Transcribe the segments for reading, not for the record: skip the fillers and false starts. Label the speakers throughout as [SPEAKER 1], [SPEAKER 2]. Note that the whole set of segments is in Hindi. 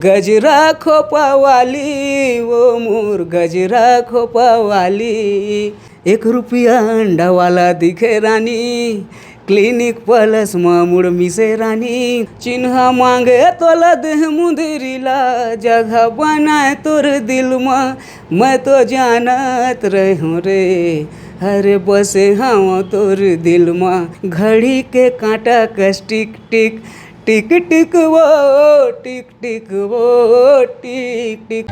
[SPEAKER 1] गजरा खोपा वाली वो मोर गजरा खोपा वाली, 1 रुपया अंडा वाला दिखे रानी, क्लिनिक प्लस मुड़ मिसे रानी, चिन्ह मांगे तोला देह मुंदरीला, जगह बनाए तोर दिल में, मैं तो जानत रहूं रे, हरे बसे हाँ तोर दिल में, घड़ी के कांटा कस टिक टिक टिक टिक वो टिक टिक वो टिक टिक।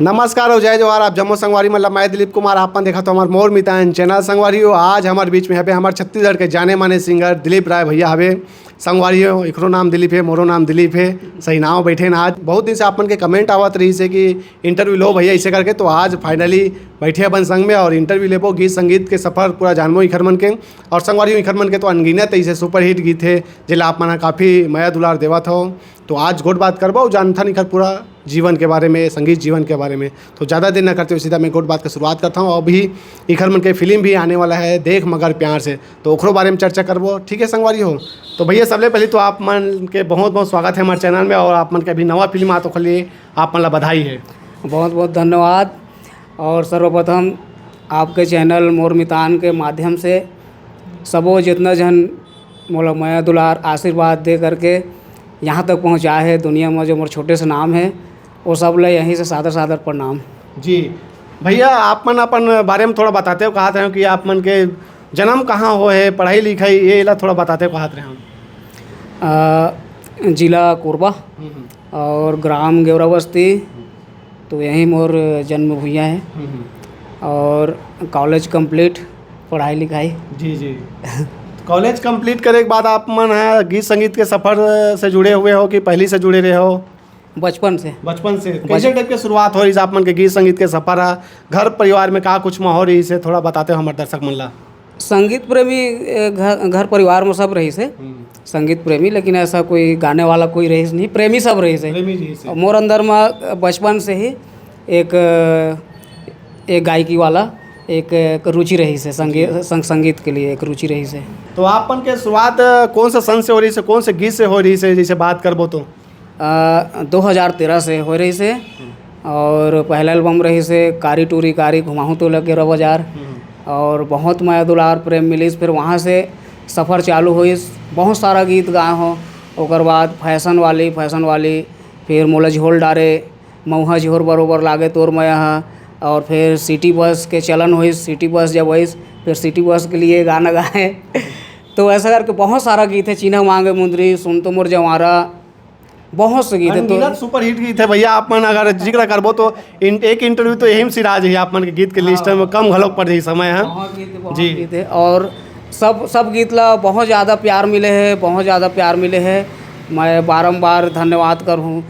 [SPEAKER 2] नमस्कार और जय जवाहर। आप जम्मू संगवारी मतलब मैं दिलीप कुमार। आपने देखा तो हमारे मोर मितान चैनल संगवारी हो। आज हमारे बीच में है हमारे छत्तीसगढ़ के जाने माने सिंगर दिलीप राय भैया हवे संगवारी हो। इकरो नाम दिलीप है, मोरो नाम दिलीप है, सही नाम बैठे ना। आज बहुत दिन से आपन के कमेंट आवत रही से कि इंटरव्यू लो भैया इसे करके, तो आज फाइनली बैठे अपन संग में और इंटरव्यू लेबो। गीत संगीत के सफ़र पूरा जानबो इखर मन के, और संगवारी इखर मन के तो अनगिनत ऐसे सुपर हिट गीत है जिला आप मना काफ़ी माया दुलार देवत हो। तो आज गोट बात करबो जानथा निखर पूरा जीवन के बारे में, संगीत जीवन के बारे में। तो ज़्यादा देर न करते हुए सीधा मैं गोट बात की शुरुआत करता हूँ। अभी इखर मन के फिल्म भी आने वाला है, देख मगर प्यार से, तो ओखरो बारे में चर्चा करबो। ठीक है संगवारी हो। तो भैया सबले पहले तो आप मन के बहुत बहुत स्वागत है हमारे चैनल में, और आप मन के अभी नवा फिल्म आ तो खाली आप मन ला बधाई है।
[SPEAKER 1] बहुत बहुत धन्यवाद। और सर्वप्रथम आपके चैनल मोर मितान के माध्यम से सबो जितना जन मोला माया दुलार आशीर्वाद दे करके यहाँ तक पहुँचा है दुनिया में, जो मोर छोटे से नाम है वो सब ले यहीं से सादर सादर प्रणाम। जी
[SPEAKER 2] भैया आप मन अपन बारे में थोड़ा बताते हो, कहा थे कि आप मन के जन्म कहाँ हो है, पढ़ाई लिखाई ये ला थोड़ा बताते हो, कहा थे हम।
[SPEAKER 1] जिला कोरबा और ग्राम गेवरा बस्ती, तो यहीं मोर जन्म भूइया है। और कॉलेज कंप्लीट, पढ़ाई लिखाई।
[SPEAKER 2] जी जी कॉलेज कंप्लीट करे के बाद आप मन है गीत संगीत के सफ़र से जुड़े हुए हो कि पहले से जुड़े रहे हो?
[SPEAKER 1] बचपन से
[SPEAKER 2] कैसे टाइप की शुरुआत हो रही है आप मन के गीत संगीत के सफ़र है? घर परिवार में का कुछ माहौल रही से थोड़ा बताते हो हमारे दर्शक मन ला।
[SPEAKER 1] संगीत प्रेमी घर परिवार में सब रही से संगीत प्रेमी, लेकिन ऐसा कोई गाने वाला कोई रही नहीं, प्रेमी सब रही से। मोर अंदर में बचपन से ही एक गायकी वाला एक रुचि रही से, संगीत के लिए एक रुचि रही से।
[SPEAKER 2] तो आपन के शुरुआत कौन सा सन से हो रही से, कौन से गीत से हो रही से, जैसे बात करबो तो
[SPEAKER 1] 2013 से हो रही से। और पहला एल्बम रही से कारी टूरी कारी घुमाऊँ तो लगे रो बाजार, और बहुत माया दुलार प्रेम मिलीस। फिर वहाँ से सफ़र चालू हुई, बहुत सारा गीत गाए हो। ओकर बाद फैशन वाली, फिर मोला झोल डारे, मऊहा झोर बरोबर लागे तोर मया। और फिर सिटी बस के चलन हुई, सिटी बस जब हुई फिर सिटी बस के लिए गाना गाए। तो ऐसा करके बहुत सारा गीत है, चीना मांगे मुंदरी, सुन तो मोर जवारा, बहुत से गीत है। तो
[SPEAKER 2] सुपर हिट गीत है भैया। आप मन अगर जिक्र करबो तो एक इंटरव्यू तो यही सिराज है आप मन के गीत के लिस्ट में कम घलोक पड़ रही समय है।
[SPEAKER 1] जी गीत है, और सब गीत ला बहुत ज़्यादा प्यार मिले है। मैं बारंबार धन्यवाद करूँ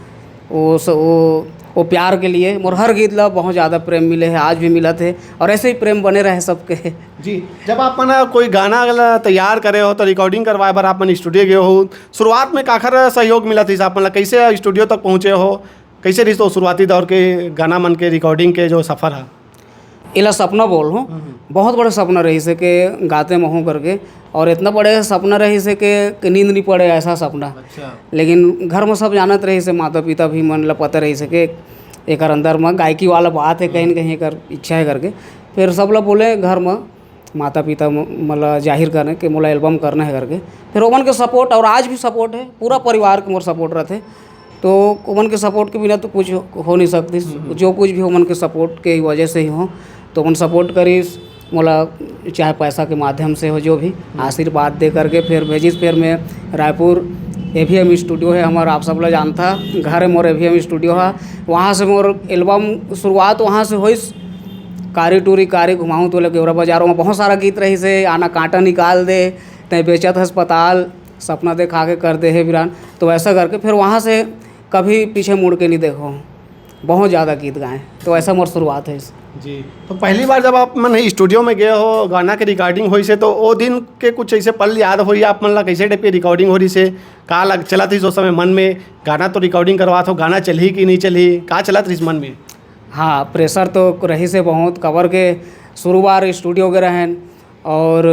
[SPEAKER 1] वो प्यार के लिए। मोर हर गीत ला बहुत ज़्यादा प्रेम मिले है, आज भी मिला थे, और ऐसे ही प्रेम बने रहे सबके।
[SPEAKER 2] जी जब आप मन कोई गाना तैयार करे हो तो रिकॉर्डिंग करवाए बार आप मन स्टूडियो गए हो, शुरुआत में काखर सहयोग मिला था आप मन कैसे स्टूडियो तक पहुँचे हो, कैसे रही तो शुरुआती दौर के गाना मन के रिकॉर्डिंग के जो सफ़र है?
[SPEAKER 1] इला सपना बोल हूँ, बहुत बड़ा सपना रही से के गाते महूँ करके, और इतना बड़े सपना रही से के नींद नहीं पड़े ऐसा सपना।
[SPEAKER 2] अच्छा।
[SPEAKER 1] लेकिन घर में सब जानत रही से, माता पिता भी मन ला पता रही से के एक अंदर में गायकी वाला बात है, कहीं न कहीं कर इच्छा है करके। फिर सब लोग बोले घर में, माता पिता मतलब जाहिर करने के मोला एल्बम करना है करके। फिर ओमन के सपोर्ट, और आज भी सपोर्ट है, पूरा परिवार के मोर सपोर्ट रहते। तो ओमन के सपोर्ट के बिना तो कुछ हो नहीं सकती, जो कुछ भी ओमन के सपोर्ट के वजह से ही हो। तो ओमन सपोर्ट करीस मोला, चाहे पैसा के माध्यम से हो, जो भी आशीर्वाद दे करके फिर भेजिस। फिर मैं रायपुर AVM स्टूडियो है हमारा, आप सब लोग जानता घर है मोर AVM स्टूडियो है। वहाँ से मोर एल्बम शुरुआत वहाँ से हुई, कारी टूरी कारी घुमाऊँ तो लगे गेवरा बाजारों में बहुत सारा गीत रही से, आना कांटा निकाल दे, तय बेचत अस्पताल, सपना देखा के कर दे है वीरान। तो ऐसा करके फिर वहाँ से कभी पीछे मुड़ के नहीं देखो, बहुत ज़्यादा गीत गाए। तो ऐसा मोर शुरुआत है।
[SPEAKER 2] जी तो पहली बार जब आप मन स्टूडियो में गए हो, गाना के रिकॉर्डिंग हुई से, तो वो दिन के कुछ ऐसे पल याद हो आप मन ला कैसे टाइप की रिकॉर्डिंग हो रही से, का लग चला थी उस समय मन में? गाना तो रिकॉर्डिंग करवा हो, गाना चली कि नहीं चली, का चला थी इस मन में?
[SPEAKER 1] हाँ प्रेशर तो रही से बहुत, कवर के शुरू बार स्टूडियो गए रहें, और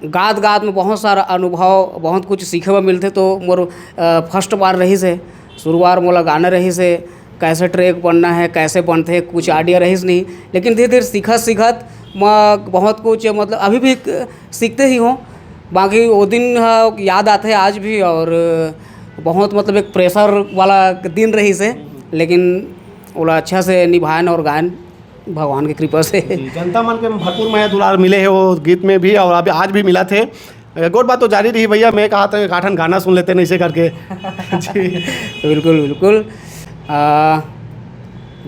[SPEAKER 1] गात गात में बहुत सारा अनुभव बहुत कुछ सीखे बर मिलते। तो मोर फर्स्ट बार रही से शुरुआत मोला गाना रही से कैसे ट्रैक बनना है कैसे बनते कुछ आइडिया रहीस नहीं, लेकिन धीरे धीरे सीखत मैं बहुत कुछ मतलब अभी भी सीखते ही हूँ। बाकी वो दिन याद आते हैं आज भी, और बहुत मतलब एक प्रेशर वाला दिन रही से, लेकिन ओला अच्छा से निभान और गायन भगवान की कृपा से।
[SPEAKER 2] जनता मन के भरपूर में दुलार मिले है वो गीत में भी, और अभी आज भी मिला थे। गोट बात तो जारी रही भैया, मैं कहा था गाठन गाना सुन लेते नहीं से करके। जी
[SPEAKER 1] बिल्कुल बिल्कुल।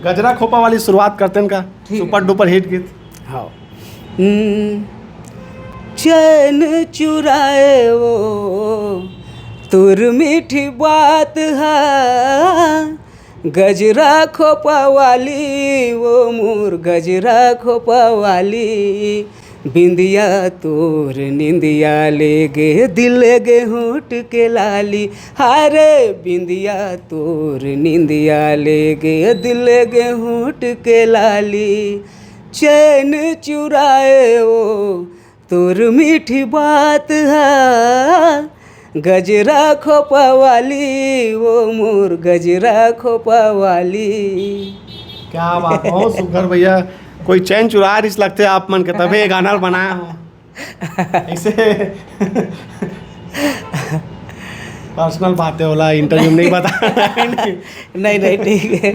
[SPEAKER 2] गजरा खोपा वाली शुरुआत करते हैं का सुपर डुपर हिट गीत।
[SPEAKER 1] हाँ। चैन चुराए वो तुर मीठी बात है, गजरा खोपा वाली वो मोर गजरा खोपा वाली, बिंदिया तोर निंदिया ले गे दिल गे होठ के लाली, हारे बिंदिया तोर निंदिया ले गे दिल गे होठ के लाली, चैन चुराए वो तोर मीठी बात है, गजरा खोपा वाली वो मोर गजरा खोपा वाली।
[SPEAKER 2] क्या बात, बहुत सुंदर भैया। कोई चैन चुरा रिस लगते आप मन के तभी ये गाना बनाया हो ऐसे। पर्सनल बातें होला इंटरव्यू नहीं बता।
[SPEAKER 1] नहीं ठीक है।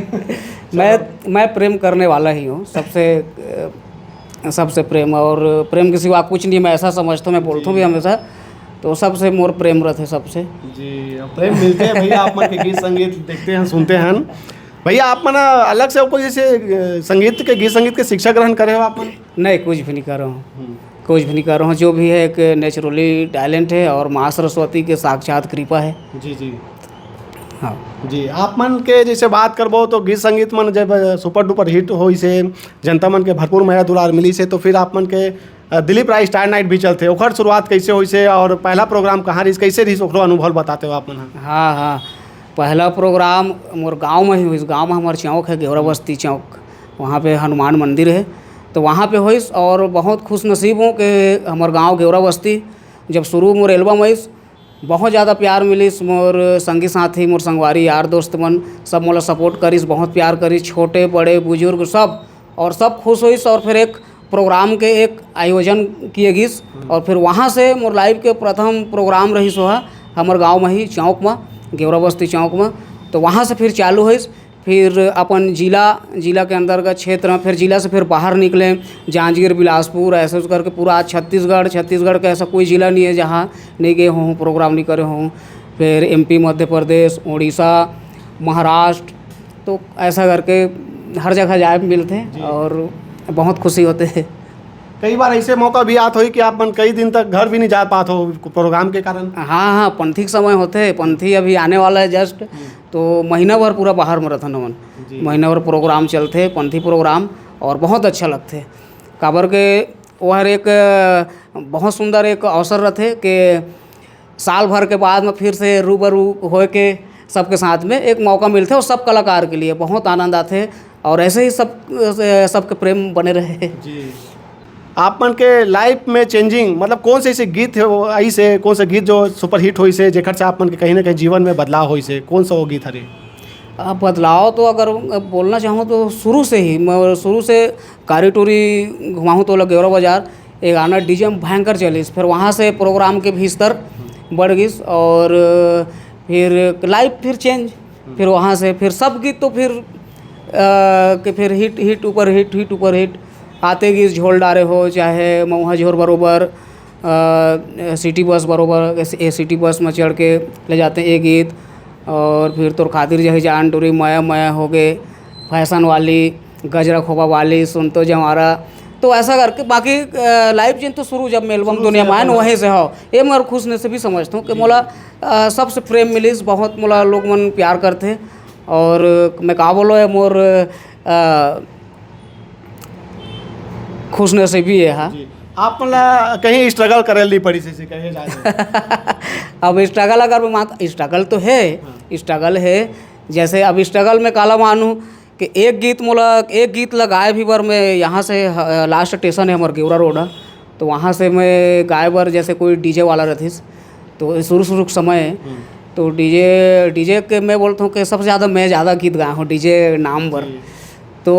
[SPEAKER 1] मैं प्रेम करने वाला ही हूँ सबसे प्रेम, और प्रेम के सिवा कुछ नहीं मैं ऐसा समझता हूँ, मैं बोलता हूँ भी हमेशा। तो सबसे मोर प्रेम रथ है सबसे।
[SPEAKER 2] जी प्रेम मिलते हैं भैया, आप मन के गीत संगीत देखते हैं सुनते हैं भैया। आप मन अलग से कोई जैसे संगीत के गीत संगीत के शिक्षा ग्रहण करे हो आप मन?
[SPEAKER 1] नहीं, कुछ भी नहीं कर रहा हूँ, कुछ भी नहीं कर रहा हूँ। जो भी है एक नेचुरली टैलेंट है और माँ सरस्वती के साक्षात कृपा है।
[SPEAKER 2] जी जी
[SPEAKER 1] हाँ
[SPEAKER 2] जी। आप मन के जैसे बात करबो तो गीत संगीत मन जब सुपर डुपर हिट हो से जनता मन के भरपूर माया दुलार मिली से, तो फिर आप मन के दिलीप राय स्टार नाइट भी चलते, ओखर शुरुआत कैसे हुई से और पहला प्रोग्राम कहाँ रही कैसे रही ओकरो अनुभव बताते हो आप मन?
[SPEAKER 1] हाँ, पहला प्रोग्राम मोर गांव में ही हुई। गांव में हमारे चौक है गेवरा बस्ती चौक, वहाँ पे हनुमान मंदिर है, तो वहाँ पे हुई। और बहुत खुश नसीब हूँ कि हमारे गांव गेवरा बस्ती जब शुरू मोर एल्बम हुई बहुत ज़्यादा प्यार मिलीस। मोर संगी साथी मोर संगवारी यार दोस्त मन सब मोला सपोर्ट करीस, बहुत प्यार करीस, छोटे बड़े बुजुर्ग सब, और सब खुश हुईस। और फिर एक प्रोग्राम के एक आयोजन किए गिस, और फिर वहाँ से मोर लाइव के प्रथम प्रोग्राम रही सो है हमारे गाँव में ही चौक में, गेवरा बस्ती चौक में। तो वहाँ से फिर चालू हुई, फिर अपन जिला के अंतर्गत क्षेत्र में, फिर जिला से फिर बाहर निकले जांजगीर बिलासपुर ऐसे करके पूरा छत्तीसगढ़ का ऐसा कोई ज़िला नहीं है जहाँ नहीं गए हों, प्रोग्राम नहीं करे हों। फिर एमपी, मध्य प्रदेश, उड़ीसा, महाराष्ट्र, तो ऐसा करके हर जगह जाए मिलते हैं और बहुत खुशी होते हैं।
[SPEAKER 2] कई बार ऐसे मौका भी आत हो कि आप मन कई दिन तक घर भी नहीं जा पाते हो प्रोग्राम के कारण?
[SPEAKER 1] हाँ, पंथी के समय होते हैं, पंथी अभी आने वाला है जस्ट, तो महीना भर पूरा बाहर में रहता नमन, महीना भर प्रोग्राम चलते पंथी प्रोग्राम, और बहुत अच्छा लगते। काबर के वह एक बहुत सुंदर एक अवसर रहते कि साल भर के बाद में फिर से रूबरू हो के सबके साथ में एक मौका मिलते और सब कलाकार के लिए बहुत आनंद आते, और ऐसे ही सबके प्रेम बने रहे।
[SPEAKER 2] जी। आप मन के लाइफ में चेंजिंग मतलब कौन से ऐसे गीत है वो आई से, कौन से गीत जो सुपर हिट हुई से जेकर से आप मन के कहीं ना कहीं जीवन में बदलाव हुई से, कौन सा वो गीत हरे?
[SPEAKER 1] बदलाव तो अगर बोलना चाहूँ तो शुरू से ही मैं शुरू से कारी टूरी घुमाऊँ तो गेवरा बाजार एक गाना डीजे में भयंकर चलिस, फिर वहाँ से प्रोग्राम के भी स्तर बढ़ गई, और फिर लाइफ फिर चेंज, फिर वहाँ से फिर सब गीत तो फिर हिट ऊपर हिट आते गीत, झोल डारे हो चाहे मऊहा झोर बरोबर, सिटी बस बरोबर सिटी बस में चढ़ के ले जाते हैं एक गीत, और फिर तोर खातिर जही जान टूरी मया हो गए, फैशन वाली, गजरा खोपा वाली, सुन तो जमारा, तो ऐसा करके बाकी लाइव चेंज तो शुरू जब मैं एल्बम दुनिया मान वहीं से हो। ये मैं खुश ने से भी समझता हूँ कि मोला सबसे प्रेम मिलीस, बहुत मोला लोग मन प्यार करते, और मैं कहा बोलो है मोर खुश नसीबी है। हाँ,
[SPEAKER 2] आप कहीं स्ट्रगल करे ली पड़ी से कहे जाए?
[SPEAKER 1] अब स्ट्रगल अगर मैं स्ट्रगल तो है, स्ट्रगल है, जैसे अब स्ट्रगल में काला मानूँ कि एक गीत लगाए भी बार मैं यहाँ से लास्ट स्टेशन है हमारे गेवरा रोड, तो वहाँ से मैं गाय बर जैसे कोई डीजे वाला रहतीस तो शुरू के समय तो डीजे के मैं बोलता हूँ कि सबसे ज़्यादा मैं ज़्यादा गीत गाया हूँ डीजे नाम पर। तो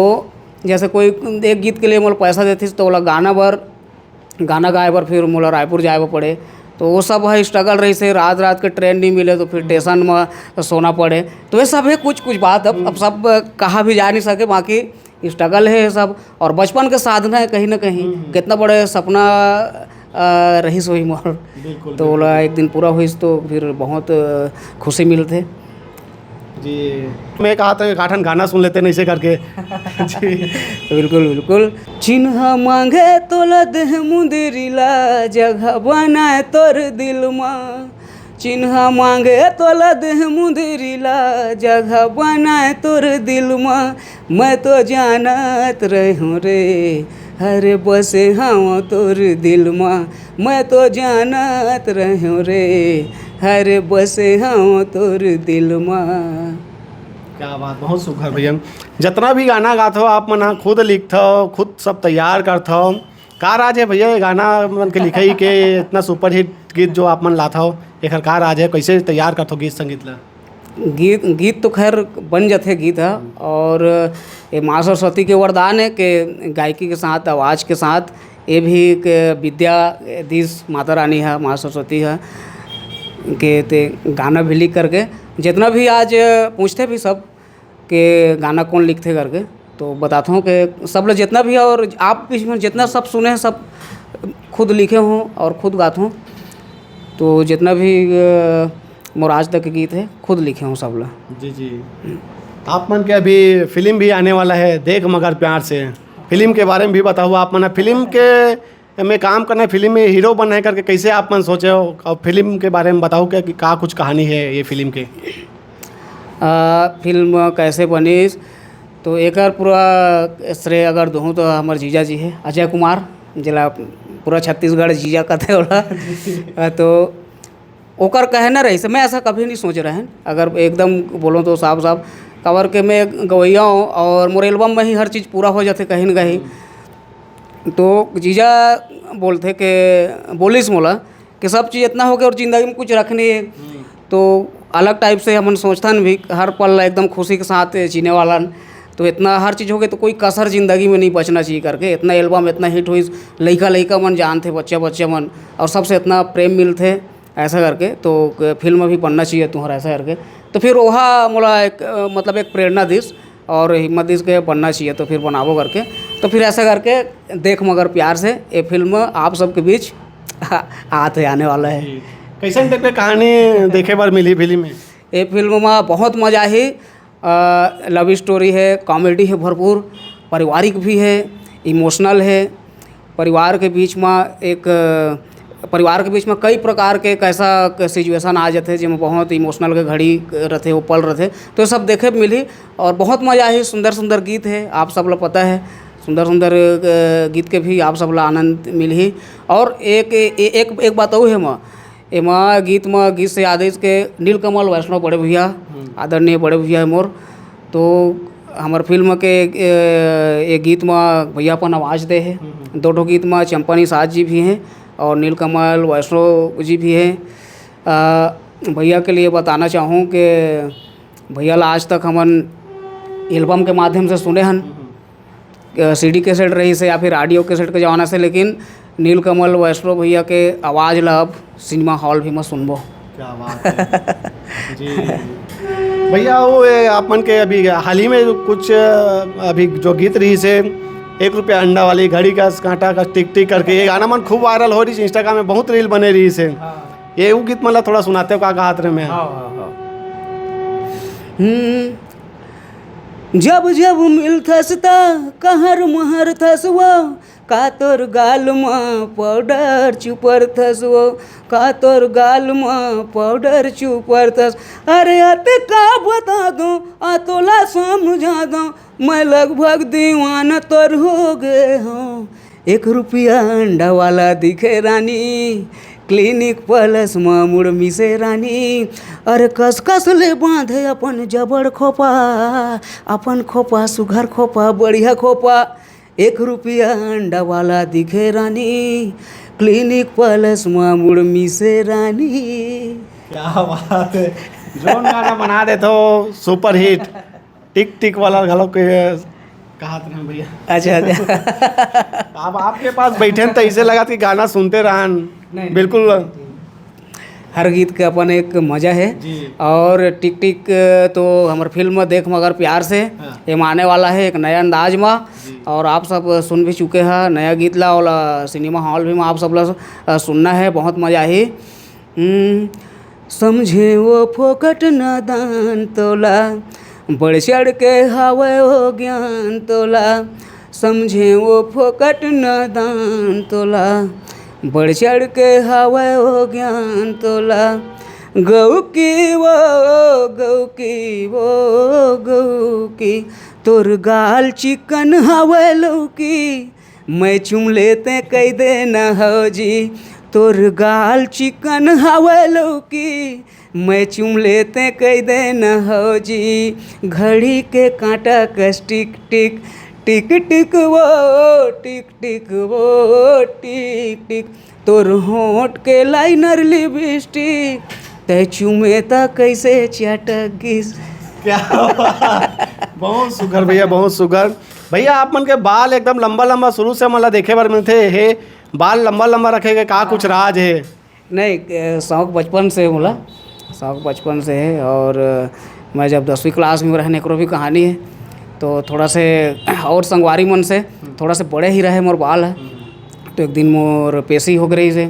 [SPEAKER 1] जैसे कोई एक गीत के लिए मोला पैसा देतीस तो बोला गाना गाए बर फिर मोला रायपुर जाए बर पड़े। तो वो सब है स्ट्रगल रही से रात के ट्रेन नहीं मिले तो फिर स्टेशन में सोना पड़े। तो ये सब है कुछ बात अब सब कहा भी जा नहीं सके, बाकी स्ट्रगल है ये सब और बचपन के साधना है कहीं ना कहीं। कितना बड़े सपना रहीस वही मोर तो बोला एक दिन पूरा हुई तो फिर बहुत खुशी मिलते
[SPEAKER 2] जी। मैं कहा था काठन गाना सुन लेते नहीं से करके जी।
[SPEAKER 1] बिल्कुल चिन्ह मांगे तोला देह मुंदिरीला जगह बनाए तोर दिल में। चिन्ह मांगे तोला देह मुंदिरीला जगह बनाए तोर दिल में। मैं तो जानत रहूँ रे हरे बसे हाँ तोर दिल में। मैं तो जानत रहूँ रे हरे बसे हाँ तोर दिल में।
[SPEAKER 2] क्या बात, बहुत सुखर भैया। जितना भी गाना गात हो आप मन खुद लिखत हो, खुद सब तैयार करत हो। का राज है भैया ये गाना मन के लिखाई के इतना सुपर हिट गीत जो आप मन लाता हो, एक का राज है, कैसे तैयार करत हो गीत संगीत ला?
[SPEAKER 1] गीत तो खैर बन जाते गीत है और ये माँ सरस्वती के वरदान है कि गायकी के साथ आवाज़ के साथ ये भी एक विद्या दीस माता रानी है, माँ सरस्वती है के ते गाना भी लिख करके जितना भी आज पूछते भी सब कि गाना कौन लिखते करके तो बताता हूँ कि सब लोग जितना भी है और आप भी जितना सब सुने हैं सब खुद लिखे हों और खुद गाता हूँ। तो जितना भी मोर आज तक के गीत है खुद लिखे हूँ सब लोग।
[SPEAKER 2] जी। आप मन के अभी फिल्म भी आने वाला है देख मगर प्यार से, फिल्म के बारे में भी बताओ। आप मन फिल्म के में काम करना है, फिल्म में हीरो बनना है करके कैसे आप मन सोचे हो और फिल्म के बारे में बताओ क्या कि का कुछ कहानी है ये फिल्म के?
[SPEAKER 1] फिल्म कैसे बनी तो एक पूरा श्रेय अगर दूँ तो हमारे जीजा जी है अजय कुमार जिला पूरा छत्तीसगढ़ जीजा कहते होला। तो ओकर कहना रही से मैं ऐसा कभी नहीं सोच रहे हैं, अगर एकदम बोलो तो साफ कवर के मैं गवैया हूँ और मोर एल्बम में ही हर चीज़ पूरा हो जाते कहीं न कहीं। तो जीजा बोलते कि बोलिस मोला कि सब चीज़ इतना हो गया और ज़िंदगी में कुछ रखनी है तो अलग टाइप से हमन सोचतन भी हर पल एकदम खुशी के साथ जीने वाला। तो इतना हर चीज़ हो गई तो कोई कसर ज़िंदगी में नहीं बचना चाहिए करके इतना एल्बम इतना हिट हुई, लइका मन जानते बच्चे मन और सबसे इतना प्रेम मिलते ऐसा करके। तो फिल्म भी बनना चाहिए तुम्हारा ऐसा करके। तो फिर वहाँ मोला एक मतलब एक प्रेरणा दिस और हिम्मत दिस के बनना चाहिए तो फिर बनावो करके। तो फिर ऐसा करके देख मगर प्यार से ये फिल्म आप सबके बीच आते आने वाला है।
[SPEAKER 2] कैसे देख कहानी देखे बार मिली फिल्म में?
[SPEAKER 1] ये फिल्म में बहुत मज़ा है, लव स्टोरी है, कॉमेडी है भरपूर, पारिवारिक भी है, इमोशनल है। परिवार के बीच में कई प्रकार के कैसा सिचुएशन आ जाते जिसमें बहुत इमोशनल के घड़ी रहते वो पल रहते तो सब देखे मिली और बहुत मज़ा है। सुंदर गीत है, आप सब लोग पता है सुंदर गीत के भी आप सब लोग आनंद मिली। और एक बात और है एमा गीत से आदेश के नीलकमल वैष्णव बड़े भैया आदरणीय बड़े भैया मोर। तो हमार फिल्म के एक गीत में भैया अपन आवाज़ दे है, दो गीत में चंपा साज जी भी हैं और नीलकमल वैष्णव जी भी हैं। भैया के लिए बताना चाहूँ कि भैया आज तक हमन एल्बम के माध्यम से सुने हन, सीडी कैसेट रही से या फिर ऑडियो कैसेट के ज़माना से, लेकिन नीलकमल वैष्णव भैया के आवाज़ ला अब सिनेमा हॉल भी में सुनबो।
[SPEAKER 2] क्या बात है जी। भैया वो आप मन के अभी हाल ही में कुछ अभी जो गीत रही से 1 रुपया अंडा वाली घड़ी का कांटा का टिक टिक करके ये गाना मन खूब वायरल हो रही है, इंस्टाग्राम में बहुत रील बने रही से। ये वो गीत मतलब थोड़ा सुनाते हो का हाथ में?
[SPEAKER 1] जब मिलथस त कहर महर थस वो का तोर गाल में पाउडर चुपर थस वो का तोर गाल में पाउडर चुपर थस। अरे अते का बता दूँ तोला समझा दूँ मैं लगभग दीवाना तोर हो गए हूँ। 1 रुपया अंडा वाला दिखे रानी क्लिनिक प्लस में मुड़मी से रानी। अरे कस ले बांधे अपन जबड़ खोपा, अपन खोपा सुघर खोपा बढ़िया खोपा। ₹1 अंडा वाला दिखे रानी, क्लिनिक प्लस में मुड़मी से रानी।
[SPEAKER 2] क्या बात है, जोन गाना बना दे तो सुपर हिट। टिक टिक वाला घलो के कहा था भैया।
[SPEAKER 1] अच्छा अच्छा।
[SPEAKER 2] अब आपके पास बैठे तो ऐसे लगा कि गाना सुनते रहन। बिल्कुल
[SPEAKER 1] हर गीत के अपन एक मजा है। और टिक टिक तो हमारे फिल्म में देख मगर प्यार से ये आने वाला है एक नया अंदाज में, और आप सब सुन भी चुके हैं नया गीत ला, और सिनेमा हॉल भी में आप सब ला सुनना है, बहुत मजा ही। समझे वो फोकट नादान तोला, बढ़ चढ़ के हवे हो ज्ञान तोला, समझे वो फोकट नादान तोला, बढ़ चढ़ के हवे हो ज्ञान तोला, गौ की वो गौ की वो गौ की, तोर गाल चिकन हवे लौकी, मैं चुम लेते कह देना हो जी, तोर गाल चिकन हवे लौकी, मैं चुम लेते कह देना हो जी, घड़ी के कांटा कस टिक टिक टिक टिक वो टिक टिक वो टिक टिक, तोर होंठ के लाइनर लिपस्टिक, तय चुमे ता कैसे चटक गिस।
[SPEAKER 2] क्या बहुत सुगर भैया, बहुत सुगर भैया। आप मन के बाल एकदम लंबा लंबा शुरू से मतलब देखे बार में थे, हे बाल लंबा लंबा रखेगा, का कुछ राज है?
[SPEAKER 1] नहीं, शौक बचपन से बोला, शौक बचपन से है। और मैं जब 10वीं क्लास में रहने को भी कहानी है, तो थोड़ा से और संगवारी मन से थोड़ा से बड़े ही रहे मोर बाल है, तो एक दिन मोर पेशी हो गई से।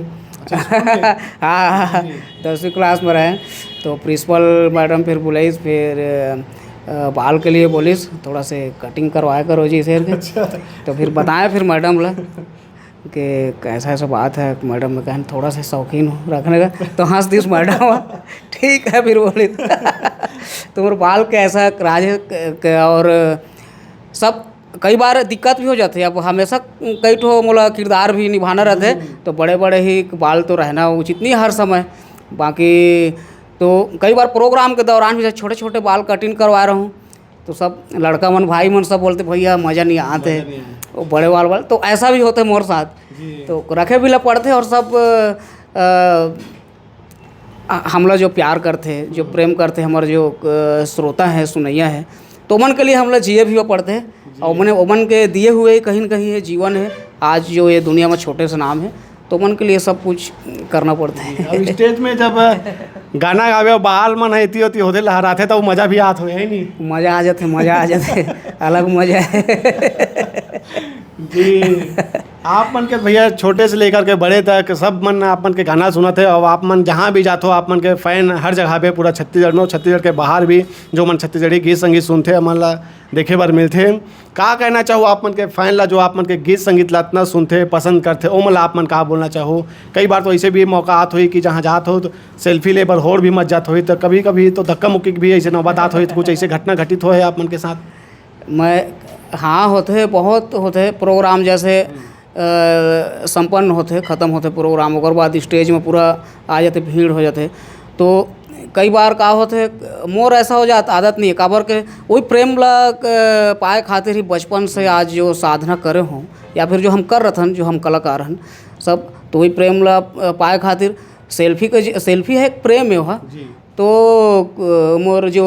[SPEAKER 1] हाँ, 10वीं क्लास में रहे तो प्रिंसिपल मैडम फिर बुलाइस, फिर बाल के लिए बोलिस थोड़ा से कटिंग करवाया करो जी शेर के। तो फिर बताया फिर मैडम ला कि कैसा ऐसा बात है। मैडम ने कहा थोड़ा सा शौकीन हो रखने का, तो हंस दी उस मैडम। ठीक है, फिर बोली तो मेरे बाल कैसा राज है। और सब कई बार दिक्कत भी हो जाती है, अब हमेशा कई ठो मोला किरदार भी निभाना रहते, तो बड़े बड़े ही बाल तो रहना उचित नहीं हर समय। बाकी तो कई बार प्रोग्राम के दौरान भी छोटे छोटे बाल कटिंग करवा रहा हूँ, तो सब लड़का मन भाई मन सब बोलते भैया मज़ा नहीं आते वो बड़े बाल। तो ऐसा भी होते मोर साथ, तो रखे भी ला पड़ते। और सब हमला जो प्यार करते, जो प्रेम करते, हमारे जो श्रोता है, सुनैया है, तो मन के लिए हमला जिए भी वो पड़ते हैं। और मैंने ओमन के दिए हुए कहीं न कहीं ये जीवन है, आज जो ये दुनिया में छोटे से नाम है, तो मन के लिए सब कुछ करना पड़ता है।
[SPEAKER 2] अब स्टेज में जब गाना गावे और बाल मन हेती होती होते लहराते, तो मज़ा भी आत हो है नहीं?
[SPEAKER 1] मज़ा आ जाते, मज़ा आ जाते, अलग मज़ा है।
[SPEAKER 2] जी, आप मन के भैया छोटे से लेकर के बड़े तक सब मन आप मन के गाना सुना थे, और आप मन जहाँ भी जाते हो आप मन के फ़ैन हर जगह पे पूरा छत्तीसगढ़ में, छत्तीसगढ़ के बाहर भी जो मन छत्तीसगढ़ी गीत संगीत सुनते मन ला देखे बार मिलते। का कहना चाहो आप मन के फ़ैन ला जो आप मन के गीत संगीत ला इतना सुनते पसंद करते, ओ मन आप मन का बोलना चाहो? कई बार तो ऐसे भी मौका आत हुई कि जहाँ जात हो तो सेल्फी ले बर होड़ भी मत जात हुई, तो कभी कभी तो धक्का मुक्की भी ऐसे नौबत आत हुई, तो कुछ ऐसे घटना घटित हो है आप मन के साथ?
[SPEAKER 1] हाँ, होते हैं, बहुत होते हैं प्रोग्राम, जैसे संपन्न होते, ख़त्म होते प्रोग्राम, और बाद स्टेज में पूरा आ जाते, भीड़ हो जाते। तो कई बार का होते मोर ऐसा हो जाता, आदत नहीं है काबर के वही प्रेम ला पाए खातिर ही बचपन से आज जो साधना करे हों, या फिर जो हम कर रथन, जो हम कलाकार हन सब, तो वही प्रेम ला पाए खातिर सेल्फी है एक प्रेम है वहाँ। तो मोर जो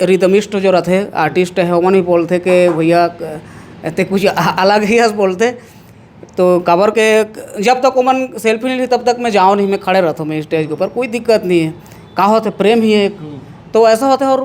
[SPEAKER 1] रिदमिस्ट जो रहते आर्टिस्ट है, वो नहीं बोलते कि भैया ऐसे कुछ अलग ही बोलते। तो काबर के जब तक ओमन सेल्फी नहीं ली तब तक मैं जाऊँ नहीं, मैं खड़े रहता हूँ मैं स्टेज के ऊपर, कोई दिक्कत नहीं है। का होते प्रेम ही एक, तो ऐसा होता है। और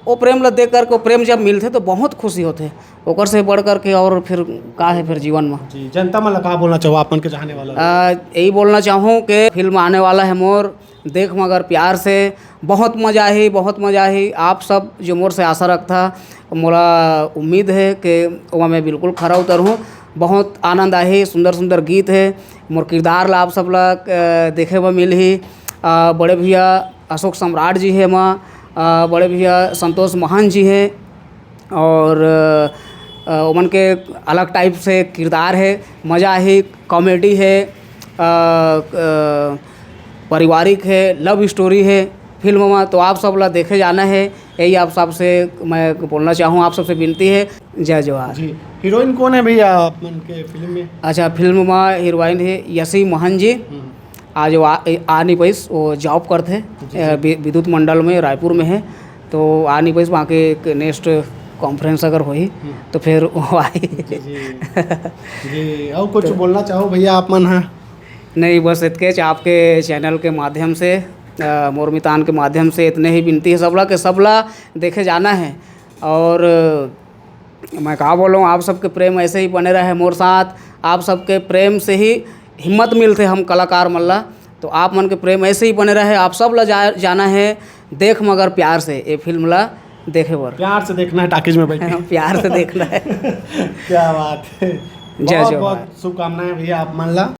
[SPEAKER 1] वो प्रेम ला देख करके, प्रेम जब मिलते तो बहुत खुशी होते, ओकर से बढ़ करके और फिर का है फिर जीवन में।
[SPEAKER 2] जी, जनता मतलब का बोलना चाहो आप मन के चाहने वाला?
[SPEAKER 1] यही बोलना चाहूँ कि फिल्म आने वाला है मोर, देख मगर प्यार से, बहुत मज़ा ही, बहुत मज़ा ही। आप सब जो मोर से आशा रखता, मोरा उम्मीद है कि वहाँ मैं बिल्कुल खरा उतरूँ। बहुत आनंद आए, सुंदर सुंदर गीत है, मोर किरदार ला आप सब ला देखे में मिल ही। बड़े भैया अशोक सम्राट जी है माँ, बड़े भैया संतोष महान जी है, और उमन के अलग टाइप से किरदार है, मज़ा है, कॉमेडी है, पारिवारिक है, लव स्टोरी है फिल्म में। तो आप सब ला देखे जाना है, यही आप सबसे मैं बोलना चाहूँ, आप सबसे विनती है। जय जवाहर।
[SPEAKER 2] जी, हीरोइन कौन है भैया अपन के फिल्म में?
[SPEAKER 1] अच्छा, फिल्म में हीरोइन है यशी मोहन जी। आज वो आ नहीं पैस, वो जॉब करते विद्युत मंडल में रायपुर में है, तो आ नहीं पैस। वहाँ के एक नेक्स्ट कॉन्फ्रेंस अगर हुई तो फिर वो आई।
[SPEAKER 2] जी और कुछ बोलना चाहो भैया आप मन? है
[SPEAKER 1] नहीं, बस इतके आपके चैनल के माध्यम से, मोर मितान के माध्यम से इतने ही विनती है सबला के सबला देखे जाना है। और मैं कहा बोलूँ, आप सबके प्रेम ऐसे ही बने रहे मोर साथ। आप सबके प्रेम से ही हिम्मत मिलते हम कलाकार मल्ला, तो आप मन के प्रेम ऐसे ही बने रहे। आप सब ला जाना है देख, मगर प्यार से ये फिल्म ला देखे बर,
[SPEAKER 2] प्यार से देखना है टाकीज में बैठ के।
[SPEAKER 1] प्यार से देखना है।
[SPEAKER 2] क्या बात है,
[SPEAKER 1] जय
[SPEAKER 2] बहुत
[SPEAKER 1] जवाहर।
[SPEAKER 2] बहुत शुभकामनाएं भैया आप मन ला।